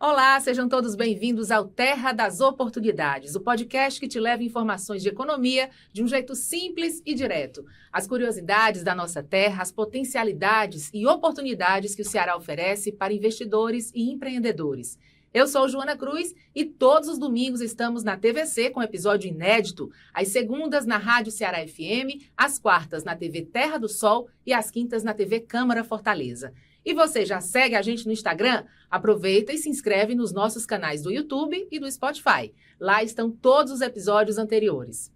Olá, sejam todos bem-vindos ao Terra das Oportunidades, o podcast que te leva informações de economia de um jeito simples e direto. As curiosidades da nossa terra, as potencialidades e oportunidades que o Ceará oferece para investidores e empreendedores. Eu sou Joana Cruz e todos os domingos estamos na TVC com episódio inédito, às segundas na Rádio Ceará FM, às quartas na TV Terra do Sol e às quintas na TV Câmara Fortaleza. E você já segue a gente no Instagram? Aproveita e se inscreve nos nossos canais do YouTube e do Spotify. Lá estão todos os episódios anteriores.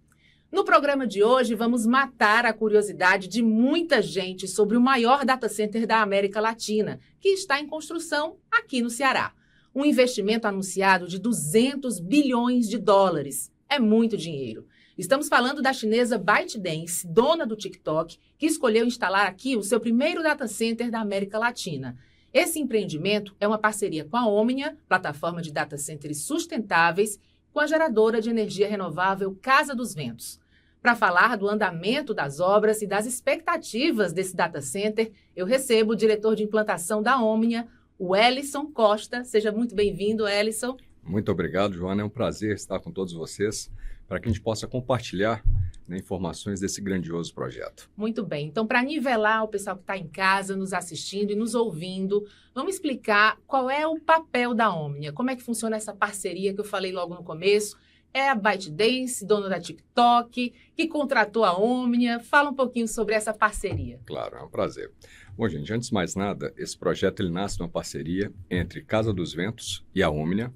No programa de hoje, vamos matar a curiosidade de muita gente sobre o maior data center da América Latina, que está em construção aqui no Ceará. Um investimento anunciado de 200 bilhões de dólares. É muito dinheiro. Estamos falando da chinesa ByteDance, dona do TikTok, que escolheu instalar aqui o seu primeiro data center da América Latina. Esse empreendimento é uma parceria com a Omnia, plataforma de data centers sustentáveis, com a geradora de energia renovável Casa dos Ventos. Para falar do andamento das obras e das expectativas desse data center, eu recebo o diretor de implantação da Omnia, o Ellison Costa. Seja muito bem-vindo, Ellison. Muito obrigado, Joana. É um prazer estar com todos vocês para que a gente possa compartilhar informações desse grandioso projeto. Muito bem. Então, para nivelar o pessoal que está em casa, nos assistindo e nos ouvindo, vamos explicar qual é o papel da Omnia, como é que funciona essa parceria que eu falei logo no começo. É a ByteDance, dona da TikTok, que contratou a Omnia. Fala um pouquinho sobre essa parceria. Claro, é um prazer. Bom, gente, antes de mais nada, esse projeto ele nasce de uma parceria entre Casa dos Ventos e a Omnia,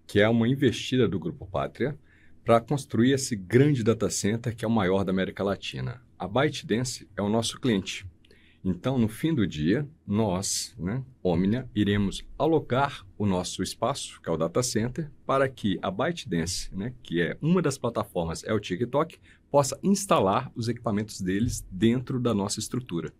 que é uma investida do Grupo Pátria, para construir esse grande data center que é o maior da América Latina. A ByteDance é o nosso cliente. Então, no fim do dia, nós, Omnia, iremos alocar o nosso espaço, que é o data center, para que a ByteDance, que é uma das plataformas, é o TikTok, possa instalar os equipamentos deles dentro da nossa estrutura.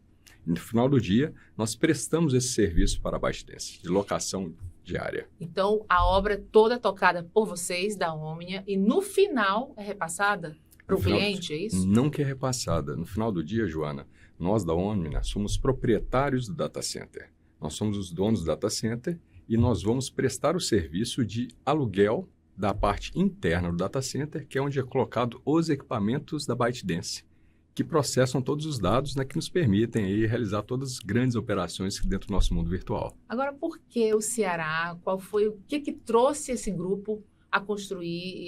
E no final do dia, nós prestamos esse serviço para a ByteDance, de locação diária. Então, a obra é toda tocada por vocês, da Omnia, e no final é repassada para o cliente, é isso? Não que é repassada. No final do dia, Joana, nós da Omnia somos proprietários do data center. Nós somos os donos do data center e nós vamos prestar o serviço de aluguel da parte interna do data center, que é onde é colocado os equipamentos da ByteDance, que processam todos os dados que nos permitem aí realizar todas as grandes operações dentro do nosso mundo virtual. Agora, por que o Ceará? Qual foi o que trouxe esse grupo a construir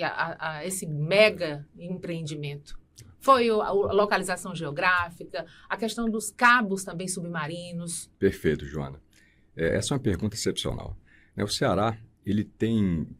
esse mega empreendimento? Foi a localização geográfica, a questão dos cabos também submarinos? Perfeito, Joana. Essa é uma pergunta excepcional. O Ceará ele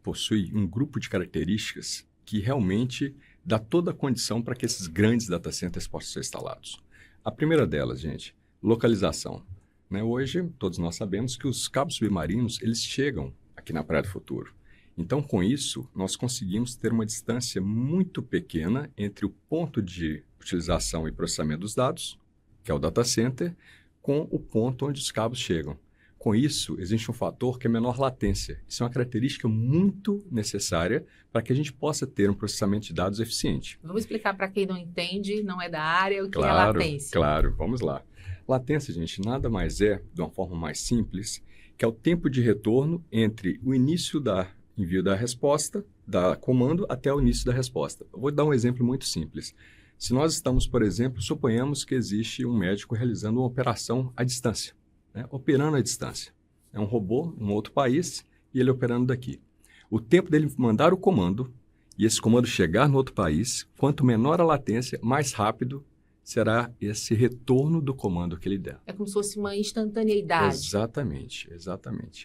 possui um grupo de características que realmente dá toda a condição para que esses grandes data centers possam ser instalados. A primeira delas, gente, localização. Hoje, todos nós sabemos que os cabos submarinos, eles chegam aqui na Praia do Futuro. Então, com isso, nós conseguimos ter uma distância muito pequena entre o ponto de utilização e processamento dos dados, que é o data center, com o ponto onde os cabos chegam. Com isso, existe um fator que é menor latência. Isso é uma característica muito necessária para que a gente possa ter um processamento de dados eficiente. Vamos explicar para quem não entende, não é da área, o que é latência. Claro, vamos lá. Latência, gente, nada mais é, de uma forma mais simples, que é o tempo de retorno entre o início do envio da resposta, da comando, até o início da resposta. Eu vou dar um exemplo muito simples. Se nós estamos, por exemplo, suponhamos que existe um médico realizando uma operação à distância. Operando à distância. É um robô em um outro país e ele operando daqui. O tempo dele mandar o comando e esse comando chegar no outro país, quanto menor a latência, mais rápido será esse retorno do comando que ele der. É como se fosse uma instantaneidade. Exatamente.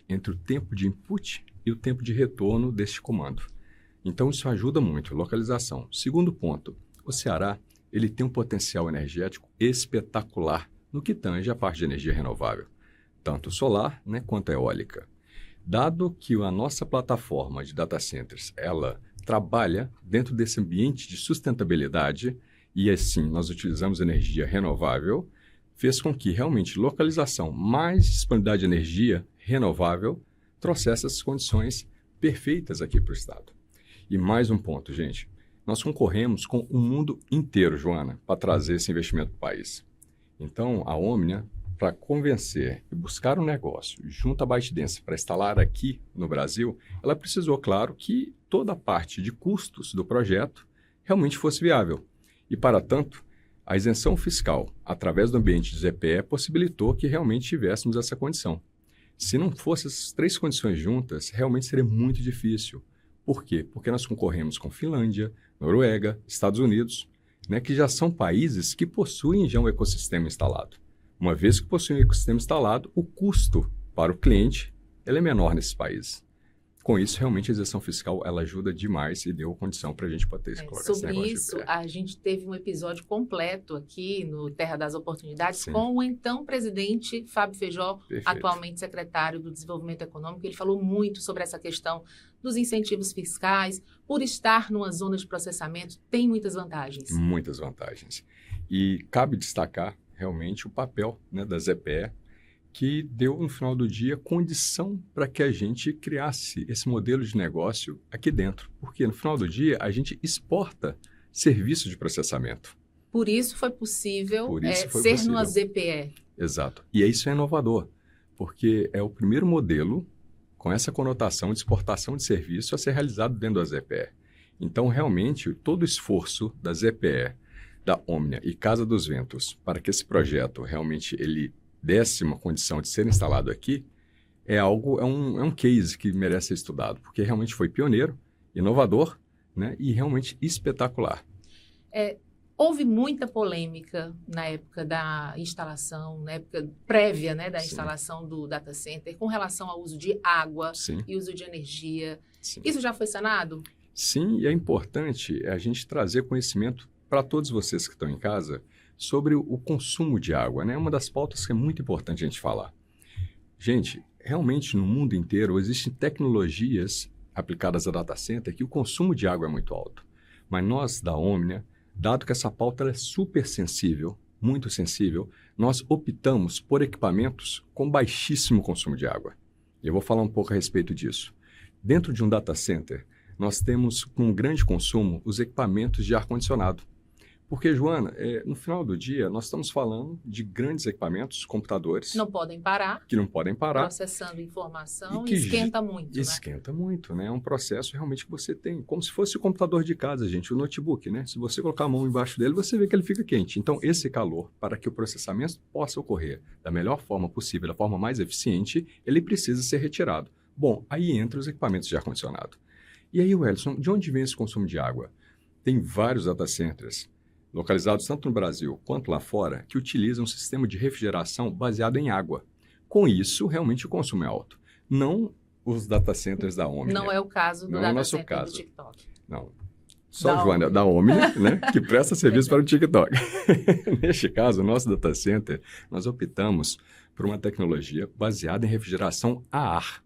Entre o tempo de input e o tempo de retorno desse comando. Então, isso ajuda muito. Localização. Segundo ponto, o Ceará ele tem um potencial energético espetacular no que tange a parte de energia renovável, tanto solar quanto eólica. Dado que a nossa plataforma de data centers, ela trabalha dentro desse ambiente de sustentabilidade e assim nós utilizamos energia renovável, fez com que realmente localização mais disponibilidade de energia renovável trouxesse essas condições perfeitas aqui para o estado. E mais um ponto, gente. nós concorremos com o mundo inteiro, Joana, para trazer esse investimento para o país. Então, a Omnia, para convencer e buscar um negócio junto à ByteDance para instalar aqui no Brasil, ela precisou, claro, que toda a parte de custos do projeto realmente fosse viável. E, para tanto, a isenção fiscal, através do ambiente de ZPE, possibilitou que realmente tivéssemos essa condição. Se não fossem essas três condições juntas, realmente seria muito difícil. Por quê? Porque nós concorremos com Finlândia, Noruega, Estados Unidos, né, que já são países que possuem já um ecossistema instalado. Uma vez que possuem um ecossistema instalado, o custo para o cliente ele é menor nesses países. Com isso, realmente, a isenção fiscal ela ajuda demais e deu condição para a gente poder colocar esse negócio sobre isso, a gente teve um episódio completo aqui no Terra das Oportunidades Sim. com o então presidente Fábio Feijó, Perfeito. atualmente secretário do Desenvolvimento Econômico. Ele falou muito sobre essa questão dos incentivos fiscais. Por estar numa zona de processamento, tem muitas vantagens. Muitas vantagens. E cabe destacar realmente o papel, né, da ZPE, que deu, no final do dia, condição para que a gente criasse esse modelo de negócio aqui dentro. Porque, no final do dia, a gente exporta serviços de processamento. Por isso foi possível ser possível. numa ZPE. Exato. E isso é inovador, porque é o primeiro modelo com essa conotação de exportação de serviço a ser realizado dentro da ZPE. Então, realmente, todo o esforço da ZPE, da Omnia e Casa dos Ventos para que esse projeto realmente ele desse uma condição de ser instalado aqui, é um case que merece ser estudado, porque realmente foi pioneiro, inovador, né, e realmente espetacular. Houve muita polêmica na época da instalação, na época prévia, né, da instalação do data center, com relação ao uso de água e uso de energia. Sim. Isso já foi sanado? Sim, e é importante a gente trazer conhecimento para todos vocês que estão em casa sobre o consumo de água, né? É uma das pautas que é muito importante a gente falar. Gente, realmente no mundo inteiro existem tecnologias aplicadas a data center que o consumo de água é muito alto. Mas nós, da Omnia, dado que essa pauta é super sensível, muito sensível, nós optamos por equipamentos com baixíssimo consumo de água. E eu vou falar um pouco a respeito disso. Dentro de um data center, nós temos com grande consumo os equipamentos de ar-condicionado. Porque, Joana, no final do dia, nós estamos falando de grandes equipamentos, computadores... Não podem parar. Que não podem parar. Processando informação e esquenta muito, né? Esquenta muito, né? É um processo realmente que você tem, como se fosse o computador de casa, gente, o notebook, né? Se você colocar a mão embaixo dele, você vê que ele fica quente. Então, esse calor, para que o processamento possa ocorrer da melhor forma possível, da forma mais eficiente, ele precisa ser retirado. Bom, aí entra os equipamentos de ar-condicionado. E aí, Wellington, de onde vem esse consumo de água? Tem vários data centers localizados tanto no Brasil quanto lá fora, que utilizam um sistema de refrigeração baseado em água. Com isso, realmente o consumo é alto. Não os data centers da Omnia. Não é o caso do data center do TikTok. Não. Só, Joana, da Omnia, né, que presta serviço para o TikTok. Neste caso, o nosso data center, nós optamos por uma tecnologia baseada em refrigeração a ar.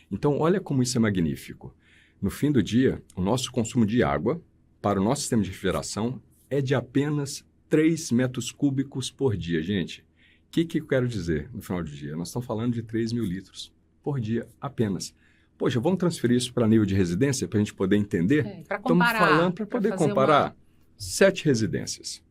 Então, olha como isso é magnífico. No fim do dia, o nosso consumo de água para o nosso sistema de refrigeração é de apenas 3 metros cúbicos por dia, gente. O que eu quero dizer no final do dia? Nós estamos falando de 3.000 litros por dia apenas. Poxa, vamos transferir isso para nível de residência para a gente poder entender? Para comparar. Estamos falando para poder comparar 7 residências.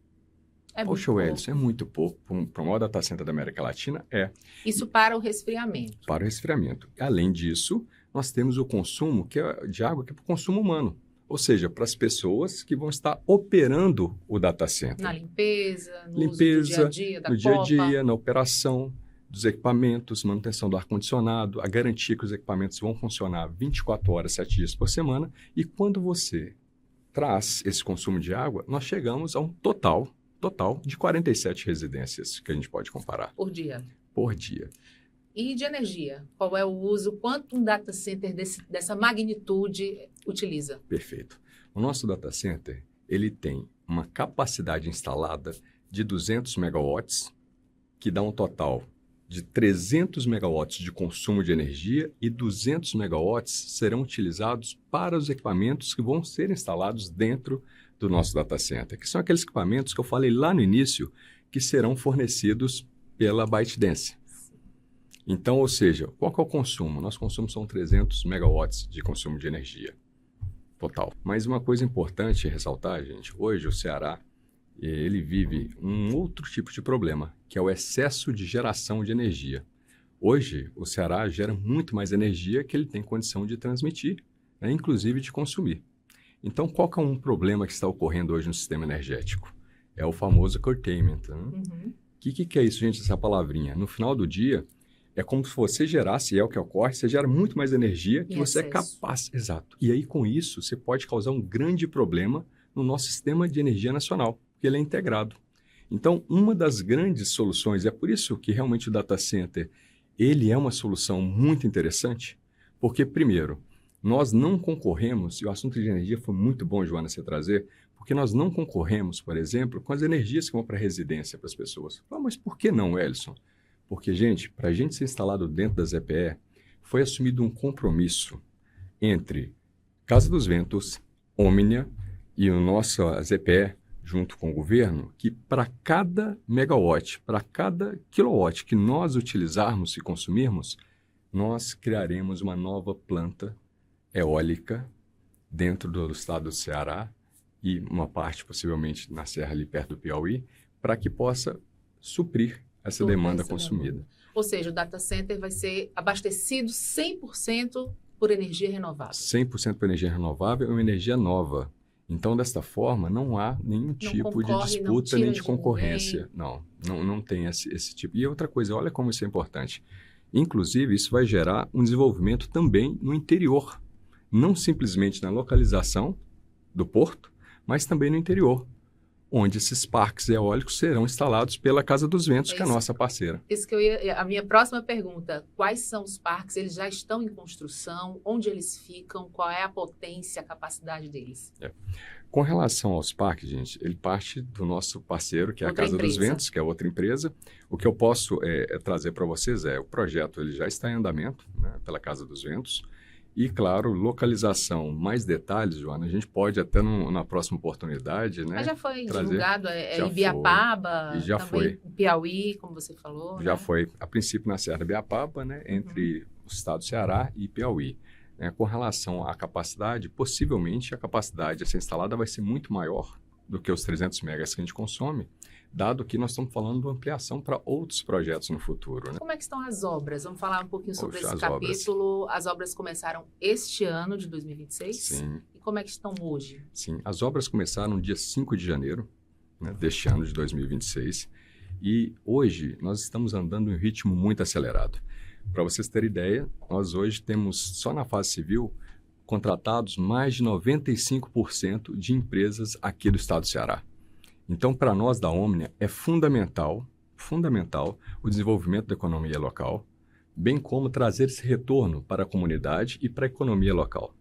Poxa, Wellington, é muito pouco. Para o maior data center da América Latina, é. Isso para o resfriamento. Para o resfriamento. Além disso, nós temos o consumo de água que é para o consumo humano. Ou seja, para as pessoas que vão estar operando o data center. Na limpeza, no uso do dia a dia, da dia a dia, na operação dos equipamentos, manutenção do ar-condicionado, a garantia que os equipamentos vão funcionar 24 horas, 7 dias por semana. E quando você traz esse consumo de água, nós chegamos a um total de 47 residências que a gente pode comparar. Por dia. Por dia. E de energia? Qual é o uso? Quanto um data center dessa magnitude utiliza? Perfeito. O nosso data center, ele tem uma capacidade instalada de 200 megawatts, que dá um total de 300 megawatts de consumo de energia e 200 megawatts serão utilizados para os equipamentos que vão ser instalados dentro do nosso data center, que são aqueles equipamentos que eu falei lá no início, que serão fornecidos pela ByteDance. Então, ou seja, qual que é o consumo? Nosso consumo são 300 megawatts de consumo de energia. total. Mas uma coisa importante ressaltar, gente, hoje o Ceará, ele vive um outro tipo de problema, que é o excesso de geração de energia. Hoje, o Ceará gera muito mais energia que ele tem condição de transmitir, né, inclusive de consumir. Então, qual que é um problema que está ocorrendo hoje no sistema energético? É o famoso curtailment. Né? Uhum. O que é isso, gente, essa palavrinha? No final do dia, é como se você gerasse, é o que ocorre, você gera muito mais energia que você é capaz. Exato. E aí, com isso, você pode causar um grande problema no nosso sistema de energia nacional, porque ele é integrado. Então, uma das grandes soluções, é por isso que realmente o data center, ele é uma solução muito interessante, porque, primeiro, nós não concorremos, e o assunto de energia foi muito bom, Joana, você trazer, porque nós não concorremos, por exemplo, com as energias que vão para a residência para as pessoas. Ah, mas por que não, Elson? Porque, gente, para a gente ser instalado dentro da ZPE, foi assumido um compromisso entre Casa dos Ventos, Omnia e o nosso ZPE, junto com o governo, que para cada megawatt, para cada kilowatt que nós utilizarmos e consumirmos, nós criaremos uma nova planta eólica dentro do estado do Ceará e uma parte possivelmente na serra ali perto do Piauí, para que possa suprir essa demanda consumida. Ou seja, o data center vai ser abastecido 100% por energia renovável. 100% por energia renovável e uma energia nova. Então, desta forma, não há nenhum tipo de disputa nem de concorrência. Não tem esse tipo. E outra coisa, olha como isso é importante. Inclusive, isso vai gerar um desenvolvimento também no interior. Não simplesmente na localização do porto, mas também no interior, onde esses parques eólicos serão instalados pela Casa dos Ventos, que é a nossa parceira. Isso que a minha próxima pergunta, quais são os parques? Eles já estão em construção? Onde eles ficam? Qual é a potência, a capacidade deles? Com relação aos parques, gente, ele parte do nosso parceiro, que é a Casa dos Ventos, que é outra empresa. O que eu posso trazer para vocês o projeto ele já está em andamento, né, pela Casa dos Ventos. E, claro, localização, mais detalhes, Joana, a gente pode até na próxima oportunidade, né? Mas já foi divulgado, em Ibiapaba, já também em Piauí, como você falou. Já foi, a princípio na Serra de Ibiapaba, né? Entre o estado do Ceará e Piauí. Com relação à capacidade, possivelmente a capacidade a ser instalada vai ser muito maior do que os 300 megas que a gente consome, dado que nós estamos falando de ampliação para outros projetos no futuro. Né? Como é que estão as obras? Vamos falar um pouquinho sobre esse capítulo. As obras começaram este ano de 2026? Sim. E como é que estão hoje? Sim, as obras começaram no dia 5 de janeiro, né, deste ano de 2026, e hoje nós estamos andando em um ritmo muito acelerado. Para vocês terem ideia, nós hoje temos, só na fase civil, contratados mais de 95% de empresas aqui do estado do Ceará. Então, para nós da Omnia, é fundamental o desenvolvimento da economia local, bem como trazer esse retorno para a comunidade e para a economia local.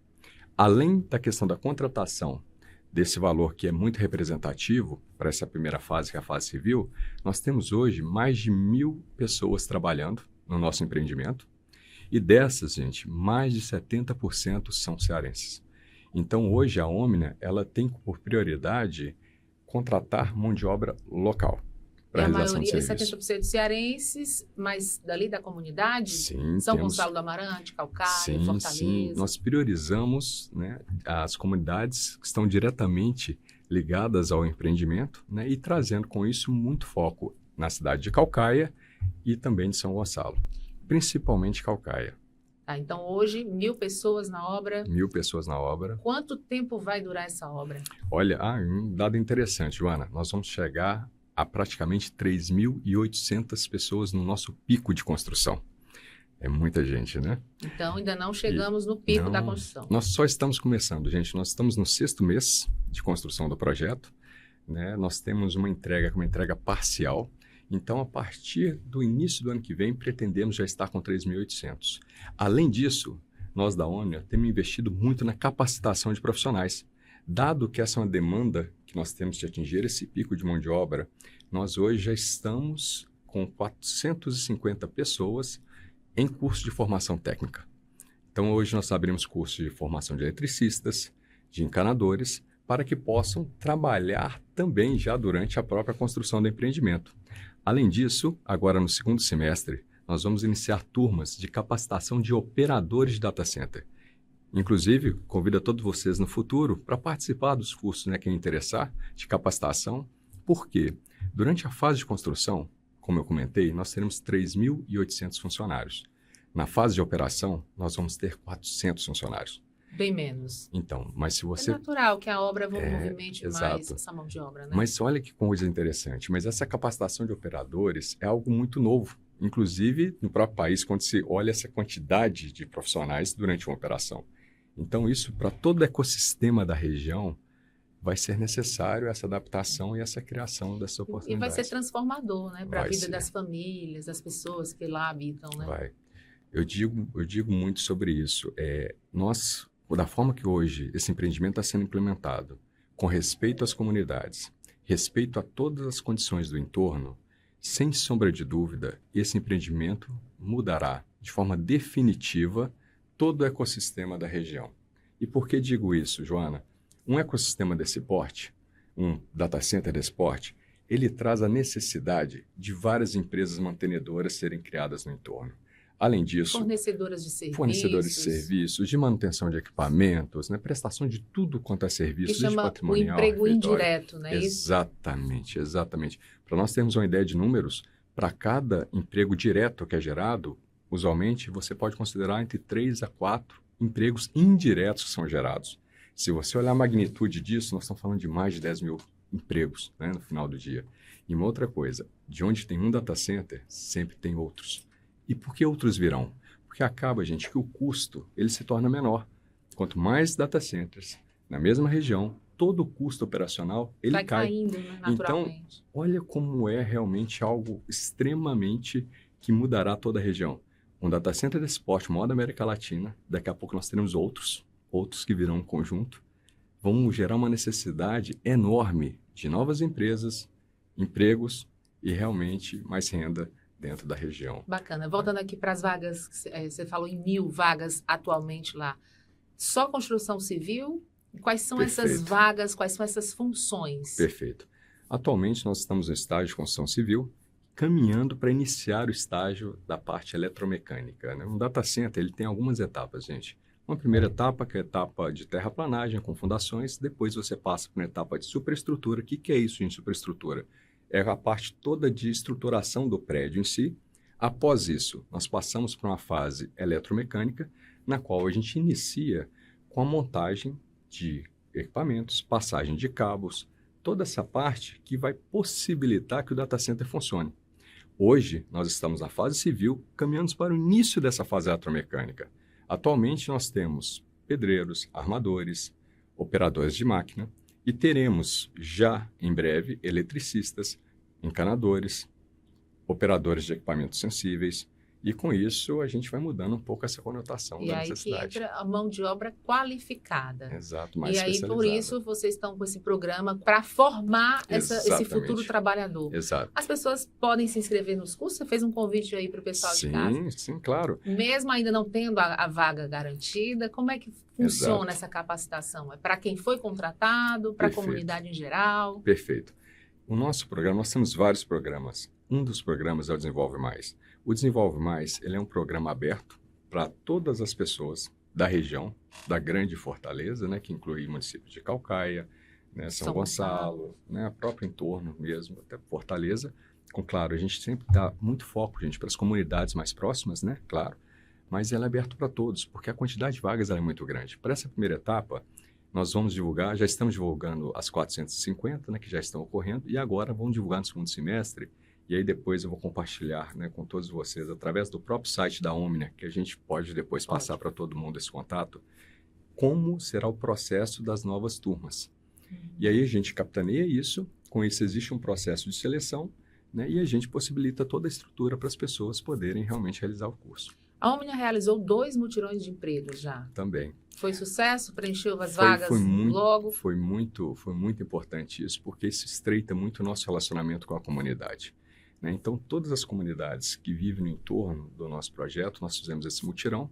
Além da questão da contratação desse valor que é muito representativo para essa primeira fase, que é a fase civil, nós temos hoje mais de 1.000 pessoas trabalhando no nosso empreendimento e dessas, gente, mais de 70% são cearenses. Então, hoje a Omnia, ela tem por prioridade contratar mão de obra local para a realização de serviço. A maioria, 70% cearenses, mas dali da comunidade? Sim, São Gonçalo do Amarante, Calcaia, Fortaleza? Sim, nós priorizamos, né, as comunidades que estão diretamente ligadas ao empreendimento, né, e trazendo com isso muito foco na cidade de Calcaia e também de São Gonçalo, principalmente Calcaia. Então, hoje, 1.000 pessoas na obra. 1.000 pessoas na obra. Quanto tempo vai durar essa obra? Olha, um dado interessante, Joana. Nós vamos chegar a praticamente 3.800 pessoas no nosso pico de construção. É muita gente, né? Então, ainda não chegamos no pico da construção. Nós só estamos começando, gente. Nós estamos no 6º mês de construção do projeto, né? Nós temos uma entrega parcial. Então, a partir do início do ano que vem, pretendemos já estar com 3.800. Além disso, nós da Omnia temos investido muito na capacitação de profissionais. Dado que essa é uma demanda que nós temos de atingir esse pico de mão de obra, nós hoje já estamos com 450 pessoas em curso de formação técnica. Então, hoje nós abrimos cursos de formação de eletricistas, de encanadores, para que possam trabalhar também já durante a própria construção do empreendimento. Além disso, agora no 2º semestre, nós vamos iniciar turmas de capacitação de operadores de data center. Inclusive, convido a todos vocês no futuro para participar dos cursos, né, quem interessar, de capacitação. Por quê? Durante a fase de construção, como eu comentei, nós teremos 3.800 funcionários. Na fase de operação, nós vamos ter 400 funcionários. Bem menos. Então, mas se você... É natural que a obra movimente mais exato. essa mão de obra, né? Mas olha que coisa interessante, mas essa capacitação de operadores é algo muito novo. Inclusive, no próprio país, quando se olha essa quantidade de profissionais durante uma operação. Então, isso, para todo o ecossistema da região, vai ser necessário essa adaptação e essa criação dessas oportunidades. E vai ser transformador, né? Para a vida ser. das famílias, das pessoas que lá habitam, né? Vai. Eu digo muito sobre isso. Nós, da forma que hoje esse empreendimento está sendo implementado, com respeito às comunidades, respeito a todas as condições do entorno, sem sombra de dúvida, esse empreendimento mudará de forma definitiva todo o ecossistema da região. E por que digo isso, Joana? Um ecossistema desse porte, um data center desse porte, ele traz a necessidade de várias empresas mantenedoras serem criadas no entorno. Além disso, fornecedores de serviços, de manutenção de equipamentos, né, prestação de tudo quanto é serviço, que chama patrimonial, o emprego refeitório. indireto, né? Exatamente. Para nós termos uma ideia de números, para cada emprego direto que é gerado, usualmente você pode considerar entre 3 a 4 empregos indiretos que são gerados. Se você olhar a magnitude disso, nós estamos falando de mais de 10 mil empregos, né, no final do dia. E uma outra coisa, de onde tem um data center, sempre tem outros. E por que outros virão? Porque acaba, gente, que o custo ele se torna menor. Quanto mais data centers na mesma região, todo o custo operacional ele vai cai. Caindo, né, naturalmente. Então, olha como é realmente algo extremamente que mudará toda a região. Um data center desse porte, maior da América Latina, daqui a pouco nós teremos outros que virão em conjunto, vão gerar uma necessidade enorme de novas empresas, empregos e realmente mais renda dentro da região. Bacana. Voltando aqui para as vagas, você falou em 1.000 vagas atualmente lá. Só construção civil? Quais são essas vagas, quais são essas funções? Perfeito. Atualmente nós estamos no estágio de construção civil, caminhando para iniciar o estágio da parte eletromecânica, né? Um data center ele tem algumas etapas, gente. Uma primeira etapa, que é a etapa de terraplanagem com fundações, depois você passa para uma etapa de superestrutura. O que é isso em superestrutura? É a parte toda de estruturação do prédio em si. Após isso, nós passamos para uma fase eletromecânica, na qual a gente inicia com a montagem de equipamentos, passagem de cabos, toda essa parte que vai possibilitar que o data center funcione. Hoje, nós estamos na fase civil, caminhando para o início dessa fase eletromecânica. Atualmente, nós temos pedreiros, armadores, operadores de máquina e teremos já, em breve, eletricistas, encanadores, operadores de equipamentos sensíveis. E com isso, a gente vai mudando um pouco essa conotação da necessidade. E aí que entra a mão de obra qualificada. Exato, mais especializada. E aí, por isso, vocês estão com esse programa para formar esse futuro trabalhador. Exato. As pessoas podem se inscrever nos cursos? Você fez um convite aí para o pessoal de casa? Sim, claro. Mesmo ainda não tendo a vaga garantida, como é que funciona essa capacitação? É para quem foi contratado, para a comunidade em geral? Perfeito. O nosso programa, nós temos vários programas. Um dos programas é o Desenvolve Mais. O Desenvolve Mais, ele é um programa aberto para todas as pessoas da região, da Grande Fortaleza, né, que inclui municípios de Caucaia, né, São Gonçalo, né, o próprio entorno mesmo, até Fortaleza. Claro, a gente sempre dá muito foco, gente, para as comunidades mais próximas, né, claro, mas ela é aberta para todos, porque a quantidade de vagas ela é muito grande. Para essa primeira etapa, nós vamos divulgar, já estamos divulgando as 450, né, que já estão ocorrendo, e agora vamos divulgar no segundo semestre. E aí depois eu vou compartilhar, né, com todos vocês, através do próprio site da Omnia, que a gente pode depois passar para todo mundo esse contato, como será o processo das novas turmas. E aí a gente capitaneia isso, com isso existe um processo de seleção, né, e a gente possibilita toda a estrutura para as pessoas poderem realmente realizar o curso. A Omnia realizou 2 mutirões de emprego já. Também. Foi sucesso? Preencheu as vagas logo? Foi muito importante isso, porque isso estreita muito o nosso relacionamento com a comunidade. Então, todas as comunidades que vivem no entorno do nosso projeto, nós fizemos esse mutirão.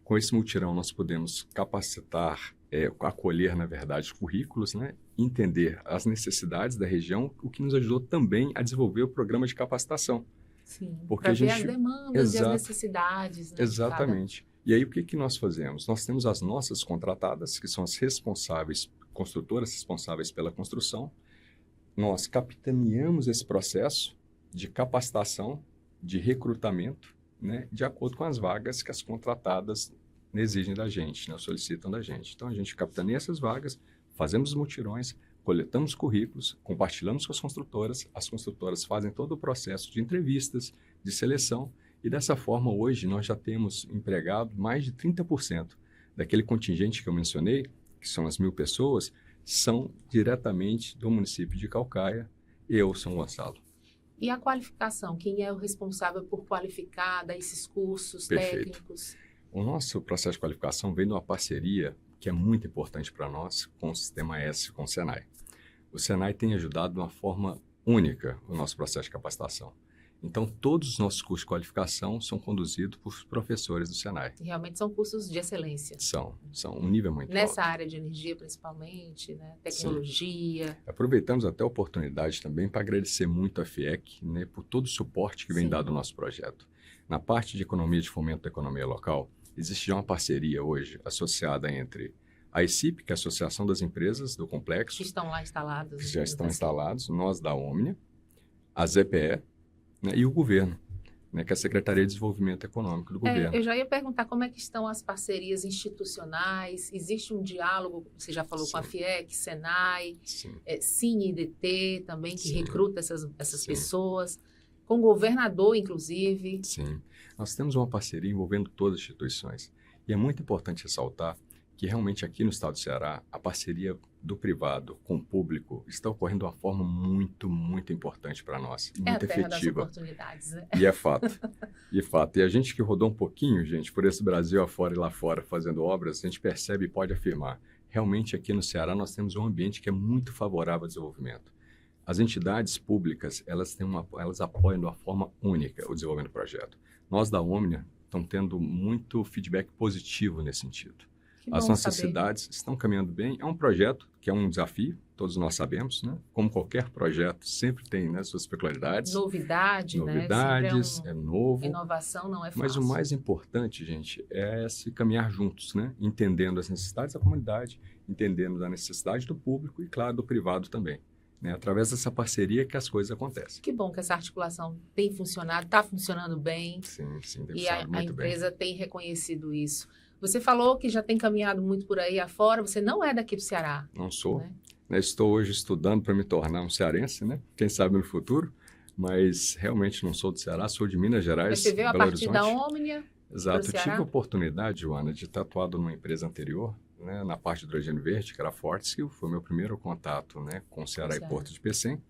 Com esse mutirão, nós podemos capacitar, acolher, na verdade, currículos, né? Entender as necessidades da região, o que nos ajudou também a desenvolver o programa de capacitação. Sim, para ver as demandas e as necessidades. Né, exatamente. E aí, o que nós fazemos? Nós temos as nossas contratadas, que são as responsáveis, construtoras responsáveis pela construção. Nós capitaneamos esse processo de capacitação, de recrutamento, né, de acordo com as vagas que as contratadas exigem da gente, né, solicitam da gente. Então, a gente capitaneia essas vagas, fazemos os mutirões, coletamos currículos, compartilhamos com as construtoras fazem todo o processo de entrevistas, de seleção, e dessa forma, hoje, nós já temos empregado mais de 30% daquele contingente que eu mencionei, que são as 1.000 pessoas, são diretamente do município de Caucaia e ou São Gonçalo. E a qualificação? Quem é o responsável por qualificar, dar esses cursos técnicos? O nosso processo de qualificação vem de uma parceria que é muito importante para nós com o Sistema S, com o Senai. O Senai tem ajudado de uma forma única o nosso processo de capacitação. Então, todos os nossos cursos de qualificação são conduzidos por professores do Senai. E realmente são cursos de excelência. São um nível muito alto. Nessa área de energia, principalmente, né? Tecnologia. Sim. Aproveitamos até a oportunidade também para agradecer muito a FIEC, né, por todo o suporte que vem dado ao nosso projeto. Na parte de economia de fomento da economia local, existe já uma parceria hoje associada entre a ECIP, que é a Associação das Empresas do Complexo. Que estão lá instalados. Que já estão instalados, nós da Omnia, a ZPE, né, e o governo, né, que é a Secretaria de Desenvolvimento Econômico do governo. Eu já ia perguntar como é que estão as parcerias institucionais, existe um diálogo, você já falou, com a FIEC, Senai, CineIDT também, que recruta essas pessoas, com o governador, inclusive. Sim, nós temos uma parceria envolvendo todas as instituições, e é muito importante ressaltar que realmente aqui no estado do Ceará, a parceria do privado com o público está ocorrendo de uma forma muito, muito importante para nós. Muito a terra efetiva. Das oportunidades, né? E é fato. E a gente que rodou um pouquinho, gente, por esse Brasil afora e lá fora fazendo obras, a gente percebe e pode afirmar. Realmente aqui no Ceará nós temos um ambiente que é muito favorável ao desenvolvimento. As entidades públicas, elas apoiam de uma forma única o desenvolvimento do projeto. Nós da Omnia estamos tendo muito feedback positivo nesse sentido. As nossas cidades estão caminhando bem. É um projeto que é um desafio, todos nós sabemos, né? Como qualquer projeto, sempre tem, né, suas peculiaridades. Novidades, né? É novo. Inovação não é fácil. Mas o mais importante, gente, é se caminhar juntos, né? Entendendo as necessidades da comunidade, entendendo a necessidade do público e, claro, do privado também. Né? Através dessa parceria que as coisas acontecem. Que bom que essa articulação tem funcionado, está funcionando bem. Sim, tem funcionado muito bem. E a empresa tem reconhecido isso. Você falou que já tem caminhado muito por aí afora, você não é daqui do Ceará. Não sou. Né? Estou hoje estudando para me tornar um cearense, né? Quem sabe no futuro, mas realmente não sou do Ceará, sou de Minas Gerais, você veio a partir da Omnia? Exato. Eu tive a oportunidade, Joana, de estar atuado numa empresa anterior, né, na parte do hidrogênio verde, que era a Fortescue, foi o meu primeiro contato, né, com o Ceará e Porto de Pecém.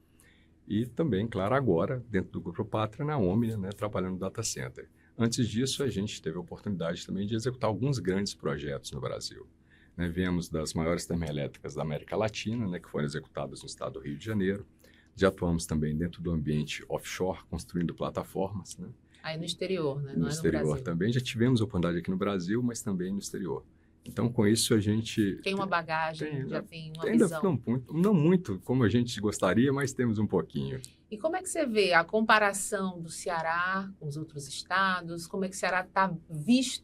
E também, claro, agora, dentro do Grupo Pátria, na Omnia, né, trabalhando no data center. Antes disso, a gente teve a oportunidade também de executar alguns grandes projetos no Brasil. Né, viemos das maiores termoelétricas da América Latina, né, que foram executadas no estado do Rio de Janeiro. Já atuamos também dentro do ambiente offshore, construindo plataformas. Né? Aí no exterior, né? No exterior também. Já tivemos a oportunidade aqui no Brasil, mas também no exterior. Então, com isso, a gente... Tem uma bagagem, já tem uma visão. Não muito como a gente gostaria, mas temos um pouquinho. E como é que você vê a comparação do Ceará com os outros estados? Como é que o Ceará está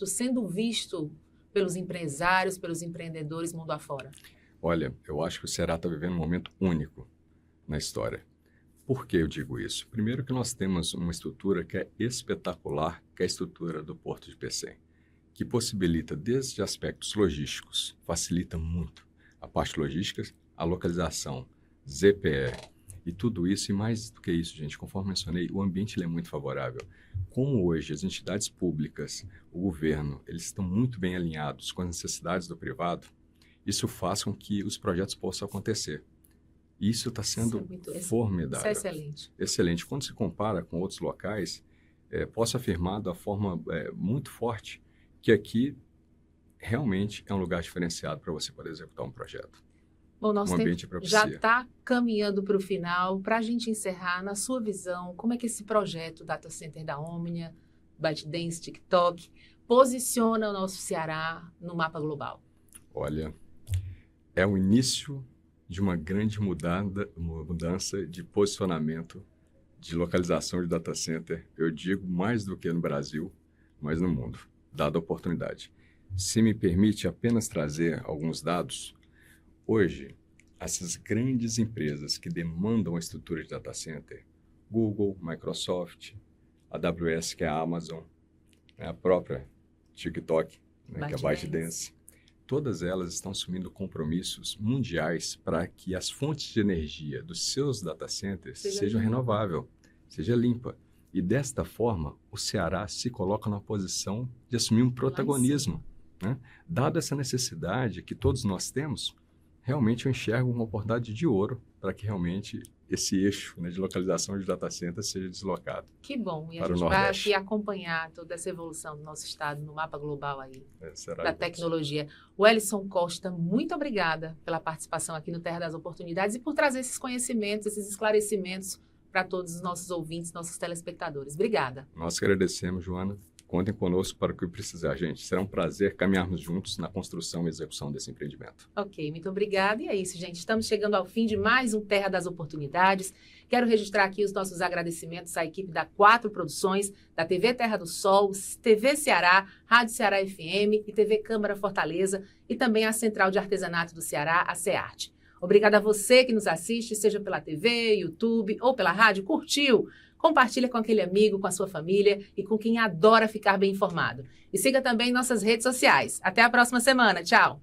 sendo visto pelos empresários, pelos empreendedores mundo afora? Olha, eu acho que o Ceará está vivendo um momento único na história. Por que eu digo isso? Primeiro que nós temos uma estrutura que é espetacular, que é a estrutura do Porto de Pecém, que possibilita desde aspectos logísticos, facilita muito a parte logística, a localização, ZPE e tudo isso, e mais do que isso, gente, conforme mencionei, o ambiente ele é muito favorável. Como hoje as entidades públicas, o governo, eles estão muito bem alinhados com as necessidades do privado, isso faz com que os projetos possam acontecer. Isso está sendo formidável. Isso é excelente. Excelente. Quando se compara com outros locais, posso afirmar da forma muito forte que aqui realmente é um lugar diferenciado para você poder executar um projeto. Bom, nosso tempo já está caminhando para o final. Para a gente encerrar, na sua visão, como é que esse projeto Data Center da Omnia, ByteDance, TikTok, posiciona o nosso Ceará no mapa global? Olha, é o início de uma grande mudança de posicionamento, de localização de data center, eu digo mais do que no Brasil, mas no mundo. dada a oportunidade. Se me permite apenas trazer alguns dados, hoje, essas grandes empresas que demandam a estrutura de data center, Google, Microsoft, AWS, que é a Amazon, a própria TikTok, que é a ByteDance, todas elas estão assumindo compromissos mundiais para que as fontes de energia dos seus data centers sejam renováveis, seja limpa. E desta forma, o Ceará se coloca na posição de assumir um protagonismo. Né? Dada essa necessidade que todos nós temos, realmente eu enxergo uma oportunidade de ouro para que realmente esse eixo, né, de localização de data centers seja deslocado. Que bom. E a para gente o vai Nordeste. aqui acompanhar toda essa evolução do nosso estado no mapa global aí, Será da tecnologia. Wellison Costa, muito obrigada pela participação aqui no Terra das Oportunidades e por trazer esses conhecimentos, esses esclarecimentos para todos os nossos ouvintes, nossos telespectadores. Obrigada. Nós que agradecemos, Joana. Contem conosco para o que precisar, gente. Será um prazer caminharmos juntos na construção e execução desse empreendimento. Ok, muito obrigada. E é isso, gente. Estamos chegando ao fim de mais um Terra das Oportunidades. Quero registrar aqui os nossos agradecimentos à equipe da 4 Produções, da TV Terra do Sol, TV Ceará, Rádio Ceará FM e TV Câmara Fortaleza e também à Central de Artesanato do Ceará, a CEARTE. Obrigada a você que nos assiste, seja pela TV, YouTube ou pela rádio, curtiu? Compartilha com aquele amigo, com a sua família e com quem adora ficar bem informado. E siga também nossas redes sociais. Até a próxima semana. Tchau!